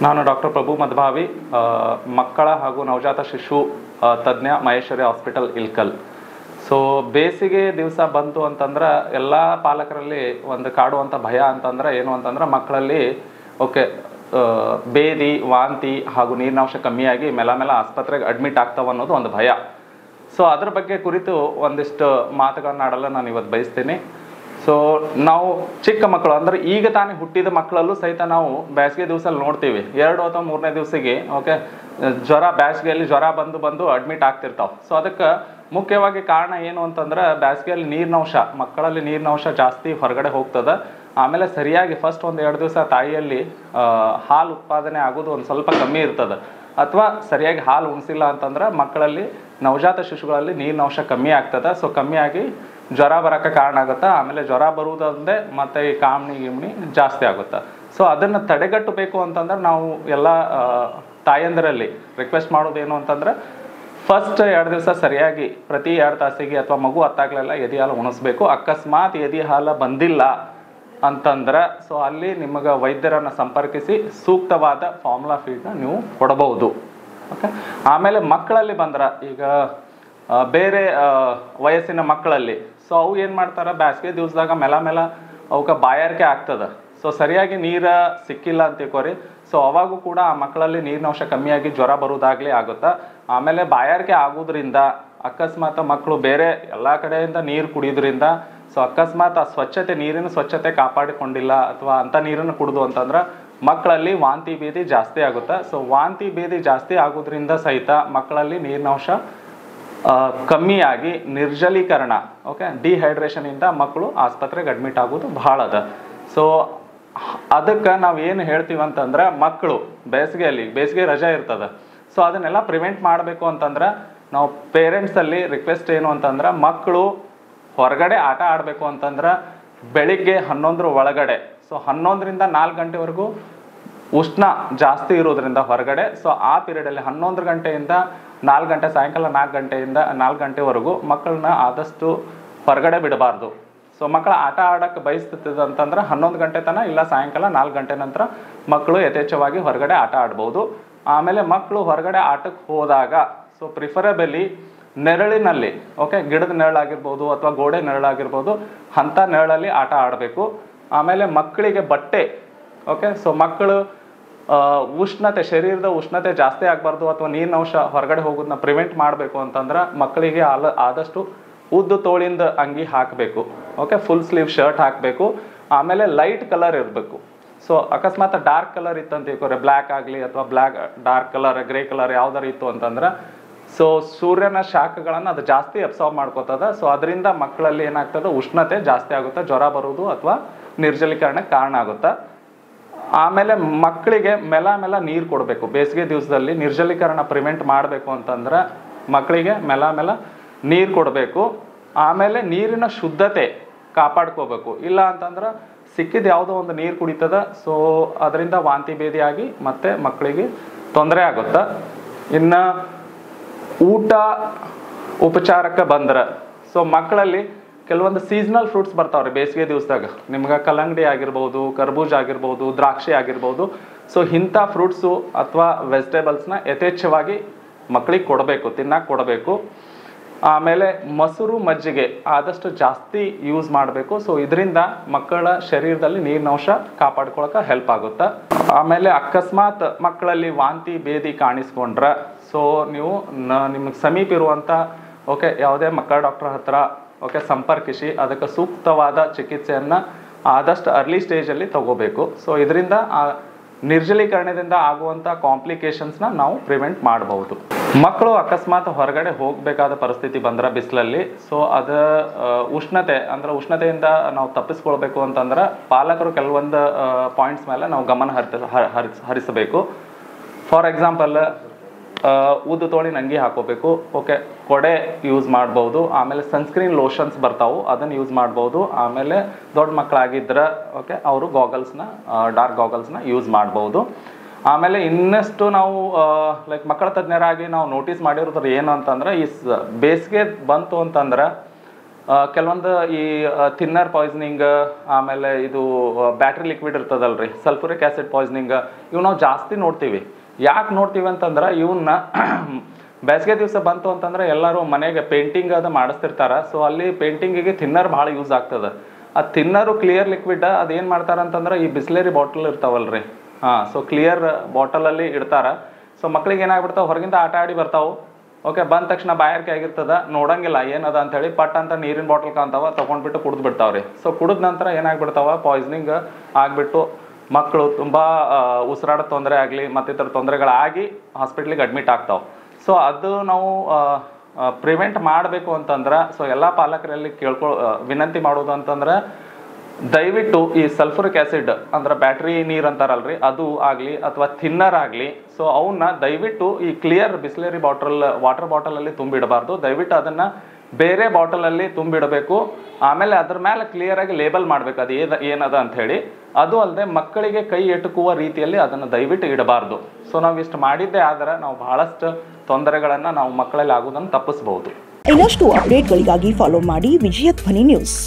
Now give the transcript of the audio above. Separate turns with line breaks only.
ನಾನು ಡಾಕ್ಟರ್ ಪ್ರಭು ಮದ್ಭಾವಿ, ಮಕ್ಕಳ ಹಾಗೂ ನವಜಾತ ಶಿಶು ತಜ್ಞ, ಮಹೇಶ್ವರಿ ಹಾಸ್ಪಿಟಲ್ ಇಲ್ಕಲ್. ಸೊ ಬೇಸಿಗೆ ದಿವಸ ಬಂತು ಅಂತಂದ್ರೆ ಎಲ್ಲ ಪಾಲಕರಲ್ಲಿ ಒಂದು ಕಾಡುವಂಥ ಭಯ ಅಂತಂದ್ರೆ ಏನು ಅಂತಂದ್ರೆ ಮಕ್ಕಳಲ್ಲಿ ಬೇದಿ, ವಾಂತಿ ಹಾಗೂ ನೀರಿನಾಂಶ ಕಮ್ಮಿಯಾಗಿ ಮೆಲ್ಲ ಆಸ್ಪತ್ರೆಗೆ ಅಡ್ಮಿಟ್ ಆಗ್ತಾವ ಅನ್ನೋದು ಒಂದು ಭಯ. ಸೊ ಅದ್ರ ಬಗ್ಗೆ ಕುರಿತು ಒಂದಿಷ್ಟು ಮಾತುಗಳನ್ನ ಆಡಲು ನಾನು ಇವತ್ತು ಬಯಸ್ತೀನಿ. ಸೊ ನಾವು ಚಿಕ್ಕ ಮಕ್ಕಳು ಅಂದ್ರೆ ಈಗ ತಾನೇ ಹುಟ್ಟಿದ ಮಕ್ಕಳಲ್ಲೂ ಸಹಿತ ನಾವು ಬೇಸಿಗೆ ದಿವಸ ನೋಡ್ತೀವಿ 2 ಅಥವಾ 3ನೇ ದಿವಸಿಗೆ ಬೇಸಿಗೆಯಲ್ಲಿ ಜ್ವರ ಬಂದು ಅಡ್ಮಿಟ್ ಆಗ್ತಿರ್ತಾವೆ. ಸೊ ಅದಕ್ಕೆ ಮುಖ್ಯವಾಗಿ ಕಾರಣ ಏನು ಅಂತಂದ್ರೆ ಬೇಸಿಗೆಯಲ್ಲಿ ಮಕ್ಕಳಲ್ಲಿ ನೀರಿನಂಶ ಜಾಸ್ತಿ ಹೊರಗಡೆ ಹೋಗ್ತದೆ. ಆಮೇಲೆ ಸರಿಯಾಗಿ ಫಸ್ಟ್ 1-2 ದಿವಸ ತಾಯಿಯಲ್ಲಿ ಹಾಲು ಉತ್ಪಾದನೆ ಆಗೋದು ಒಂದು ಸ್ವಲ್ಪ ಕಮ್ಮಿ ಇರ್ತದೆ, ಅಥವಾ ಸರಿಯಾಗಿ ಹಾಲು ಉಣಿಸಿಲ್ಲ ಅಂತಂದ್ರೆ ಮಕ್ಕಳಲ್ಲಿ ನವಜಾತ ಶಿಶುಗಳಲ್ಲಿ ನೀರಿನಂಶ ಕಮ್ಮಿ ಆಗ್ತದೆ. ಸೊ ಕಮ್ಮಿಯಾಗಿ ಜ್ವರ ಬರೋಕ್ಕೆ ಕಾರಣ ಆಗುತ್ತೆ. ಆಮೇಲೆ ಜ್ವರ ಬರುವುದಂದ್ರೆ ಮತ್ತೆ ಈ ಗಿಮ್ನಿ ಜಾಸ್ತಿ ಆಗುತ್ತೆ. ಸೊ ಅದನ್ನು ತಡೆಗಟ್ಟಬೇಕು ಅಂತಂದ್ರೆ ನಾವು ಎಲ್ಲ ತಾಯಂದಿರಲ್ಲಿ ರಿಕ್ವೆಸ್ಟ್ ಮಾಡೋದೇನು ಅಂತಂದ್ರೆ ಫಸ್ಟ್ 2 ದಿವಸ ಸರಿಯಾಗಿ ಪ್ರತಿ 2 ತಾಸಿಗೆ ಅಥವಾ ಮಗು ಹತ್ತಾಗ್ಲೆಲ್ಲ ಎದೆ ಹಾಲು ಉಣಿಸ್ಬೇಕು. ಅಕಸ್ಮಾತ್ ಎದೆ ಹಾಲು ಬಂದಿಲ್ಲ ಅಂತಂದ್ರೆ ಸೊ ಅಲ್ಲಿ ನಿಮಗೆ ವೈದ್ಯರನ್ನು ಸಂಪರ್ಕಿಸಿ ಸೂಕ್ತವಾದ ಫಾರ್ಮುಲಾ ಫೀಡ್ನ ನೀವು ಕೊಡಬಹುದು. ಓಕೆ. ಆಮೇಲೆ ಮಕ್ಕಳಲ್ಲಿ ಬಂದ್ರೆ ಈಗ ಬೇರೆ ವಯಸ್ಸಿನ ಮಕ್ಕಳಲ್ಲಿ ಸೊ ಅವು ಏನು ಮಾಡ್ತಾರೆ, ಬೇಸಿಗೆ ದಿವಸದಾಗ ಮೆಲ್ಲ ಅವಕ್ಕೆ ಬಾಯಾರಿಕೆ ಆಗ್ತದೆ. ಸೊ ಸರಿಯಾಗಿ ನೀರು ಸಿಕ್ಕಿಲ್ಲ ಅಂತ ತಿಳ್ಕೊರಿ. ಸೊ ಅವಾಗೂ ಕೂಡ ಆ ಮಕ್ಕಳಲ್ಲಿ ನೀರಿನಂಶ ಕಮ್ಮಿಯಾಗಿ ಜ್ವರ ಬರೋದಾಗ್ಲಿ ಆಗುತ್ತೆ. ಆಮೇಲೆ ಬಾಯಾರಿಕೆ ಆಗೋದ್ರಿಂದ ಅಕಸ್ಮಾತ್ ಮಕ್ಕಳು ಬೇರೆ ಎಲ್ಲ ಕಡೆಯಿಂದ ನೀರು ಕುಡಿಯೋದ್ರಿಂದ ಸೊ ಅಕಸ್ಮಾತ್ ಆ ನೀರಿನ ಸ್ವಚ್ಛತೆ ಕಾಪಾಡಿಕೊಂಡಿಲ್ಲ ಅಥವಾ ಅಂಥ ನೀರನ್ನು ಕುಡಿದು ಅಂತಂದ್ರೆ ಮಕ್ಕಳಲ್ಲಿ ವಾಂತಿ ಭೇದಿ ಜಾಸ್ತಿ ಆಗುತ್ತೆ. ಸೊ ವಾಂತಿ ಭೇದಿ ಜಾಸ್ತಿ ಆಗೋದ್ರಿಂದ ಸಹಿತ ಮಕ್ಕಳಲ್ಲಿ ನೀರಿನಂಶ ಕಮ್ಮಿಯಾಗಿ ನಿರ್ಜಲೀಕರಣ, ಡಿಹೈಡ್ರೇಷನ್ ಇಂದ ಮಕ್ಕಳು ಆಸ್ಪತ್ರೆಗೆ ಅಡ್ಮಿಟ್ ಆಗೋದು ಬಹಳ ಅದ. ಸೊ ಅದಕ್ಕೆ ನಾವು ಏನು ಹೇಳ್ತೀವಿ ಅಂತಂದ್ರೆ ಮಕ್ಕಳು ಬೇಸಿಗೆ ರಜೆ ಇರ್ತದೆ. ಸೊ ಅದನ್ನೆಲ್ಲ ಪ್ರಿವೆಂಟ್ ಮಾಡಬೇಕು ಅಂತಂದ್ರೆ ನಾವು ಪೇರೆಂಟ್ಸಲ್ಲಿ ರಿಕ್ವೆಸ್ಟ್ ಏನು ಅಂತಂದ್ರೆ ಮಕ್ಕಳು ಹೊರಗಡೆ ಆಟ ಆಡಬೇಕು ಅಂತಂದ್ರೆ ಬೆಳಿಗ್ಗೆ 11 ಒಳಗಡೆ, ಸೊ 11ರಿಂದ 4 ಗಂಟೆವರೆಗೂ ಉಷ್ಣ ಜಾಸ್ತಿ ಇರೋದ್ರಿಂದ ಹೊರಗಡೆ, ಸೊ ಆ ಪೀರಿಯಡಲ್ಲಿ 11 ಗಂಟೆಯಿಂದ 4 ಗಂಟೆ, ಸಾಯಂಕಾಲ 4 ಗಂಟೆಯಿಂದ 4 ಗಂಟೆವರೆಗೂ ಮಕ್ಕಳನ್ನ ಆದಷ್ಟು ಹೊರಗಡೆ ಬಿಡಬಾರ್ದು. ಸೊ ಮಕ್ಕಳು ಆಟ ಆಡಕ್ಕೆ ಬಯಸ್ತಿದ್ದ ಅಂತಂದ್ರೆ 11 ಗಂಟೆ ತನಕ ಇಲ್ಲ ಸಾಯಂಕಾಲ 4 ಗಂಟೆ ನಂತರ ಮಕ್ಕಳು ಯಥೇಚ್ಛವಾಗಿ ಹೊರಗಡೆ ಆಟ ಆಡ್ಬೋದು. ಆಮೇಲೆ ಮಕ್ಕಳು ಹೊರಗಡೆ ಆಟಕ್ಕೆ ಹೋದಾಗ ಸೊ ಪ್ರಿಫರಬಲಿ ನೆರಳಿನಲ್ಲಿ, ಗಿಡದ ನೆರಳಾಗಿರ್ಬೋದು ಅಥವಾ ಗೋಡೆ ನೆರಳಾಗಿರ್ಬೋದು, ಅಂಥ ನೆರಳಲ್ಲಿ ಆಟ ಆಡಬೇಕು. ಆಮೇಲೆ ಮಕ್ಕಳಿಗೆ ಬಟ್ಟೆ, ಸೊ ಮಕ್ಕಳು ಉಷ್ಣತೆ, ಶರೀರದ ಉಷ್ಣತೆ ಜಾಸ್ತಿ ಆಗಬಾರ್ದು ಅಥವಾ ನೀರಿನಂಶ ಹೊರಗಡೆ ಹೋಗೋದನ್ನ ಪ್ರಿವೆಂಟ್ ಮಾಡಬೇಕು ಅಂತಂದ್ರೆ ಮಕ್ಕಳಿಗೆ ಆದಷ್ಟು ಉದ್ದು ತೋಳಿಂದ ಅಂಗಿ ಹಾಕಬೇಕು. ಫುಲ್ ಸ್ಲೀವ್ ಶರ್ಟ್ ಹಾಕಬೇಕು. ಆಮೇಲೆ ಲೈಟ್ ಕಲರ್ ಇರಬೇಕು. ಸೊ ಅಕಸ್ಮಾತ್ ಡಾರ್ಕ್ ಕಲರ್ ಇತ್ತು ಅಂತ ತಿಳ್ಕೊರೆ, ಬ್ಲ್ಯಾಕ್ ಆಗಲಿ ಅಥವಾ ಡಾರ್ಕ್ ಕಲರ್, ಗ್ರೇ ಕಲರ್ ಯಾವ್ದಾರು ಇತ್ತು ಅಂತಂದ್ರೆ ಸೊ ಸೂರ್ಯನ ಶಾಖಗಳನ್ನು ಅದು ಜಾಸ್ತಿ ಅಬ್ಸಾರ್ಬ್ ಮಾಡ್ಕೋತದ. ಸೊ ಅದರಿಂದ ಮಕ್ಕಳಲ್ಲಿ ಏನಾಗ್ತದೆ, ಉಷ್ಣತೆ ಜಾಸ್ತಿ ಆಗುತ್ತೆ, ಜ್ವರ ಬರುವುದು ಅಥವಾ ನಿರ್ಜಲೀಕರಣಕ್ಕೆ ಕಾರಣ ಆಗುತ್ತೆ. ಆಮೇಲೆ ಮಕ್ಕಳಿಗೆ ಮೆಲ್ಲ ನೀರು ಕೊಡಬೇಕು. ಬೇಸಿಗೆ ದಿವಸದಲ್ಲಿ ನಿರ್ಜಲೀಕರಣ ಪ್ರಿವೆಂಟ್ ಮಾಡಬೇಕು ಅಂತಂದ್ರೆ ಮಕ್ಕಳಿಗೆ ಮೆಲ್ಲ ನೀರು ಕೊಡಬೇಕು. ಆಮೇಲೆ ನೀರಿನ ಶುದ್ಧತೆ ಕಾಪಾಡ್ಕೋಬೇಕು. ಇಲ್ಲ ಅಂತಂದ್ರೆ ಸಿಕ್ಕಿದ ಯಾವುದೋ ಒಂದು ನೀರು ಕುಡಿತದ, ಸೊ ಅದರಿಂದ ವಾಂತಿ ಭೇದಿ ಆಗಿ ಮತ್ತೆ ಮಕ್ಕಳಿಗೆ ತೊಂದರೆ ಆಗುತ್ತೆ. ಇನ್ನು ಊಟ ಉಪಚಾರಕ್ಕೆ ಬಂದ್ರೆ ಸೊ ಮಕ್ಕಳಲ್ಲಿ ಕೆಲವೊಂದು ಸೀಸನಲ್ ಫ್ರೂಟ್ಸ್ ಬರ್ತಾವ್ರಿ ಬೇಸಿಗೆ ದಿವಸದಾಗ. ನಿಮ್ಗೆ ಕಲ್ಲಂಗಡಿ ಆಗಿರ್ಬೋದು, ಕರ್ಬೂಜ ಆಗಿರ್ಬೋದು, ದ್ರಾಕ್ಷಿ ಆಗಿರ್ಬೋದು. ಸೊ ಇಂಥ ಫ್ರೂಟ್ಸು ಅಥವಾ ವೆಜಿಟೇಬಲ್ಸ್ನ ಯಥೇಚ್ಛವಾಗಿ ಮಕ್ಕಳಿಗೆ ತಿನ್ನಕ್ಕೆ ಕೊಡಬೇಕು. ಆಮೇಲೆ ಮೊಸರು, ಮಜ್ಜಿಗೆ ಆದಷ್ಟು ಜಾಸ್ತಿ ಯೂಸ್ ಮಾಡಬೇಕು. ಸೊ ಇದರಿಂದ ಮಕ್ಕಳ ಶರೀರದಲ್ಲಿ ನೀರಿನಂಶ ಕಾಪಾಡ್ಕೊಳಕ್ಕೆ ಹೆಲ್ಪ್ ಆಗುತ್ತೆ. ಆಮೇಲೆ ಅಕಸ್ಮಾತ್ ಮಕ್ಕಳಲ್ಲಿ ವಾಂತಿ ಭೇದಿ ಕಾಣಿಸ್ಕೊಂಡ್ರೆ ಸೊ ನೀವು ನಿಮಗೆ ಸಮೀಪ ಇರುವಂಥ ಯಾವುದೇ ಮಕ್ಕಳ ಡಾಕ್ಟರ್ ಹತ್ರ ಸಂಪರ್ಕಿಸಿ ಅದಕ್ಕೆ ಸೂಕ್ತವಾದ ಚಿಕಿತ್ಸೆಯನ್ನು ಆದಷ್ಟು ಅರ್ಲಿ ಸ್ಟೇಜಲ್ಲಿ ತಗೋಬೇಕು. ಸೊ ಇದರಿಂದ ನಿರ್ಜಲೀಕರಣದಿಂದ ಆಗುವಂಥ ಕಾಂಪ್ಲಿಕೇಶನ್ಸ್ನ ನಾವು ಪ್ರಿವೆಂಟ್ ಮಾಡಬಹುದು. ಮಕ್ಕಳು ಅಕಸ್ಮಾತ್ ಹೊರಗಡೆ ಹೋಗಬೇಕಾದ ಪರಿಸ್ಥಿತಿ ಬಂದ್ರೆ ಬಿಸಿಲಲ್ಲಿ, ಸೊ ಅದು ಉಷ್ಣತೆಯಿಂದ ನಾವು ತಪ್ಪಿಸ್ಕೊಳ್ಬೇಕು ಅಂತಂದ್ರೆ ಪಾಲಕರು ಕೆಲವೊಂದು ಪಾಯಿಂಟ್ಸ್ ಮೇಲೆ ನಾವು ಗಮನ ಹರಿಸಬೇಕು. ಫಾರ್ ಎಕ್ಸಾಂಪಲ್ ಉದ್ದು ತೋಳಿನ ಅಂಗಿ ಹಾಕೋಬೇಕು. ಕೊಡೆ ಯೂಸ್ ಮಾಡ್ಬೋದು. ಆಮೇಲೆ ಸನ್ಸ್ಕ್ರೀನ್ ಲೋಷನ್ಸ್ ಬರ್ತಾವು, ಅದನ್ನು ಯೂಸ್ ಮಾಡ್ಬೋದು. ಆಮೇಲೆ ದೊಡ್ಡ ಮಕ್ಕಳಾಗಿದ್ರೆ ಅವರು ಡಾರ್ಕ್ ಗಾಗಲ್ಸ್ನ ಯೂಸ್ ಮಾಡ್ಬೋದು. ಆಮೇಲೆ ಇನ್ನಷ್ಟು ನಾವು ಮಕ್ಕಳ ತಜ್ಞರಾಗಿ ನಾವು ನೋಟಿಸ್ ಮಾಡಿರೋದ್ರ ಏನು ಅಂತಂದ್ರೆ ಈ ಬೇಸಿಗೆ ಬಂತು ಅಂತಂದ್ರೆ ಕೆಲವೊಂದು ಈ ಥಿನ್ನರ್ ಪಾಯ್ಸನಿಂಗ್, ಆಮೇಲೆ ಇದು ಬ್ಯಾಟ್ರಿ ಲಿಕ್ವಿಡ್ ಇರ್ತದಲ್ರಿ, ಸಲ್ಫ್ಯೂರಿಕ್ ಆ್ಯಸಿಡ್ ಪಾಯ್ಸನಿಂಗ್, ಇವು ನಾವು ಜಾಸ್ತಿ ನೋಡ್ತೀವಿ. ಯಾಕೆ ನೋಡ್ತೀವಿ ಅಂತಂದ್ರೆ ಇವನ್ನ ಬೇಸಿಗೆ ದಿವಸ ಬಂತು ಅಂತಂದ್ರೆ ಎಲ್ಲರೂ ಮನೆಗೆ ಪೇಂಟಿಂಗ್ ಅದು ಮಾಡಿಸ್ತಿರ್ತಾರೆ. ಸೊ ಅಲ್ಲಿ ಪೇಂಟಿಂಗಿಗೆ ಥಿನ್ನರ್ ಭಾಳ ಯೂಸ್ ಆಗ್ತದೆ. ಆ ಥಿನ್ನರು ಕ್ಲಿಯರ್ ಲಿಕ್ವಿಡ್ ಅದೇನು ಮಾಡ್ತಾರೆ ಅಂತಂದ್ರೆ ಈ ಬಿಸ್ಲೇರಿ ಬಾಟಲ್ ಇರ್ತಾವಲ್ರಿ, ಸೊ ಕ್ಲಿಯರ್ ಬಾಟಲಲ್ಲಿ ಇಡ್ತಾರೆ. ಸೊ ಮಕ್ಳಿಗೆ ಏನಾಗ್ಬಿಡ್ತಾವೆ, ಹೊರಗಿಂದ ಆಟ ಆಡಿ ಬರ್ತಾವೆ, ಓಕೆ, ಬಂದ ತಕ್ಷಣ ಬಾಯಾರಿಕೆ ಆಗಿರ್ತದ, ನೋಡಂಗಿಲ್ಲ ಏನದ ಅಂತೇಳಿ ಪಟ್ ಅಂತ ನೀರಿನ ಬಾಟಲ್ ಕಾಣ್ತಾವ, ತೊಗೊಂಡ್ಬಿಟ್ಟು ಕುಡಿದು ಬಿಡ್ತಾವ್ರಿ. ಸೊ ಕುಡಿದ ನಂತರ ಏನಾಗ್ಬಿಡ್ತಾವ, ಪಾಯ್ಸನಿಂಗ್ ಆಗಿಬಿಟ್ಟು ಮಕ್ಕಳು ತುಂಬ ಉಸಿರಾಡ ತೊಂದರೆ ಆಗಲಿ ಮತ್ತಿತರ ತೊಂದರೆಗಳಾಗಿ ಹಾಸ್ಪಿಟ್ಲಿಗೆ ಅಡ್ಮಿಟ್ ಆಗ್ತಾವೆ. ಸೊ ಅದು ನಾವು ಪ್ರಿವೆಂಟ್ ಮಾಡಬೇಕು ಅಂತಂದ್ರೆ, ಸೊ ಎಲ್ಲ ಪಾಲಕರಲ್ಲಿ ವಿನಂತಿ ಮಾಡೋದು ಅಂತಂದ್ರೆ, ದಯವಿಟ್ಟು ಈ ಸಲ್ಫ್ಯೂರಿಕ್ ಆ್ಯಸಿಡ್ ಅಂದ್ರೆ ಬ್ಯಾಟ್ರಿ ನೀರು ಅಂತಾರಲ್ರಿ, ಅದು ಆಗಲಿ ಅಥವಾ ಥಿನ್ನರ್ ಆಗಲಿ, ಸೊ ಅವನ್ನ ದಯವಿಟ್ಟು ಈ ಕ್ಲಿಯರ್ ಬಿಸ್ಲೇರಿ ವಾಟರ್ ಬಾಟಲಲ್ಲಿ ತುಂಬಿಡಬಾರ್ದು. ದಯವಿಟ್ಟು ಅದನ್ನು ಬೇರೆ ಬಾಟಲಲ್ಲಿ ತುಂಬಿಡಬೇಕು. ಆಮೇಲೆ ಅದ್ರ ಮೇಲೆ ಕ್ಲಿಯರಾಗಿ ಲೇಬಲ್ ಮಾಡಬೇಕು ಅದು ಏನದ ಅಂತ ಹೇಳಿ. ಅದು ಅಲ್ಲದೆ ಮಕ್ಕಳಿಗೆ ಕೈ ಎಟುಕುವ ರೀತಿಯಲ್ಲಿ ಅದನ್ನು ದಯವಿಟ್ಟು ಇಡಬಾರ್ದು. ಸೊ ನಾವು ಇಷ್ಟು ಮಾಡಿದ್ದೇ ಆದರೆ ನಾವು ಬಹಳಷ್ಟು ತೊಂದರೆಗಳನ್ನು ನಾವು ಮಕ್ಕಳಲ್ಲಿ ಆಗೋದನ್ನು ತಪ್ಪಿಸಬಹುದು.
ಇನ್ನಷ್ಟು ಅಪ್ಡೇಟ್ಗಳಿಗಾಗಿ ಫಾಲೋ ಮಾಡಿ ವಿಜಯ ಧ್ವನಿ ನ್ಯೂಸ್.